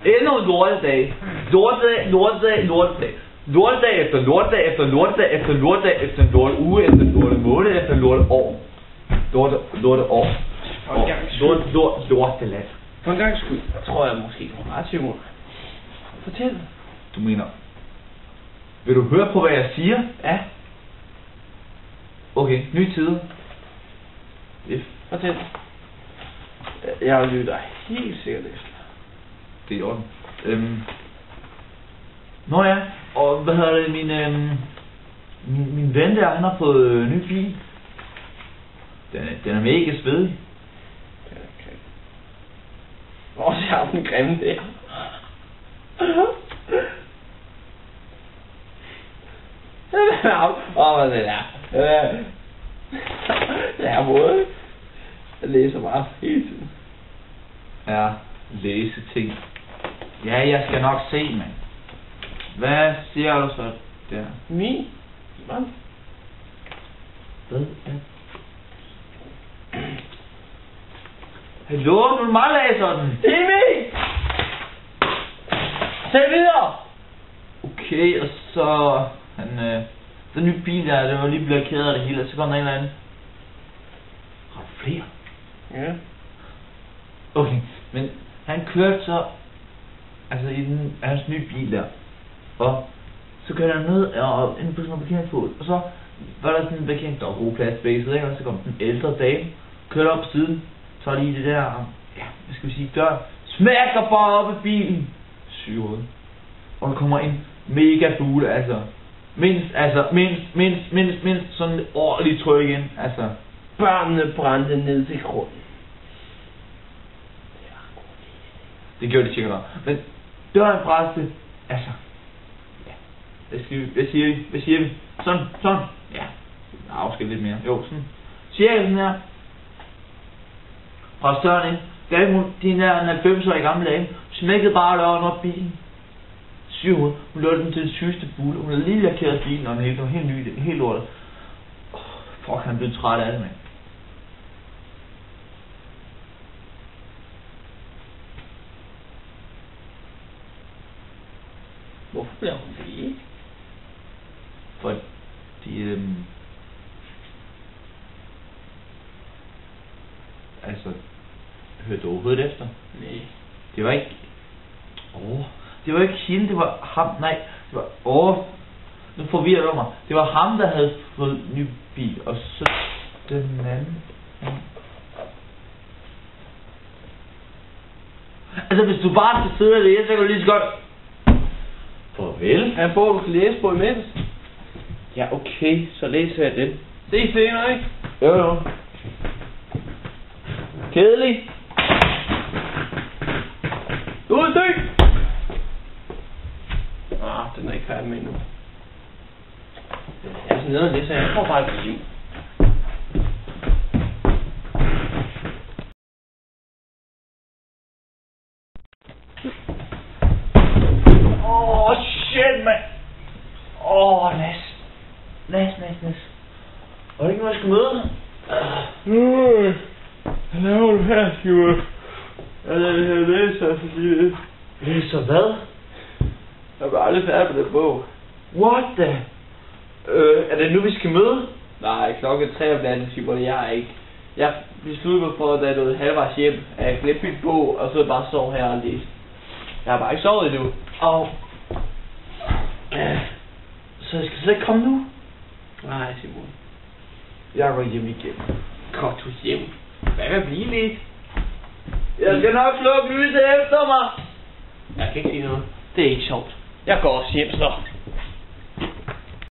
Endnu en lortedag. Lortedag. Lortedag efter lortedag efter lortedag efter lortedag efter en lorteuge efter en lortemåned efter en lorteår. Lorteår. Lortelat. For en gang skyld, tror jeg måske på ret, Simon. Fortæl. Du mener... Vil du høre på, hvad jeg siger? Ja. Okay, nye tider. Fortæl. Jeg lytter helt sikkert efter. Det er i orden. Nå ja, og hvad hedder det, min ven der, han har fået ny bil. Den er mega svedig. Okay. Hvor ser den grimme der? Hvad det der? Det er måde. Jeg læser bare hele tiden. Ja, læse ting. Ja, jeg skal nok se, mand. Hvad siger du så der? Mi? Hvad? Hvad er... Hallo, nu er det mig, der læser den. Emi! Se videre! Okay, og så... Den nye bil der, det var lige blokeret af det hele, og så kom der en eller anden. Har du flere? Ja. Okay, men han kørte så... Altså i hans nye bil der. Og så kørte han ned og ind på sådan en parkeringsfod. Og så var der sådan en parkering, der var god plads spacet, ikke? Og så kom den ældre dame, kørte op på siden, tager lige det der, ja, hvad skal vi sige, dør, smækker bare op i bilen. Syret. Og der kommer en mega fugle, altså. Mindst sådan et ordentligt tryk igen, altså. Børnene brændte ned til grunden. Det gjorde de sikkert også. Men døren brændte, altså. Ja. Hvad siger vi? Sådan. Ja. Afskil lidt mere. Jo, sådan. Cirka sådan her. Og Søren ind. De der 90-årige gamle dame smækkede bare døren op bilen. Hun lå den til det sygeste bule. Hun havde lige lakeret bilen, og den var helt ny, helt lortet. Fuck, han blev træt af det, mand. Hvorfor bliver hun det? Fordi, altså, hørte du overhovedet efter? Nej. Det var ikke... Det var ikke hende, det var ham, nej, det var, nu forvirrer du mig. Det var ham, der havde fået ny bil, og så den anden. Altså, hvis du bare skal sidde og læse, så kan du lige så godt... Farvel. Han får du kan læse på imens. Ja, okay, så læser jeg den. Se senere, ikke? Jo. Kedelig. Uddø! Den er ikke færdig med endnu. Jeg er sådan nede og læser, jeg får bare et liv. Shit, mand. Næs. Var det ikke noget, jeg skulle møde? Hvad laver du her, Stuart? Jeg læser, så siger det. Læser hvad? Jeg var aldrig færdig på den bog. What the? Er det nu, vi skal møde? Nej, klokken 3 om natten, Simon, jeg er ikke. Jeg besluttede mig for, at da jeg nåede halvvejs hjem, at jeg glemte min bog, og så bare sov her og læse. Jeg har bare ikke sovet endnu. Så jeg skal slet ikke komme nu? Nej, Simon. Jeg går hjem igen. Godt, du hjem. Hvad vil blive lidt? Jeg skal nok slukke lyset efter mig. Jeg kan ikke sige noget. Det er ikke sjovt. Jeg går også hjem så.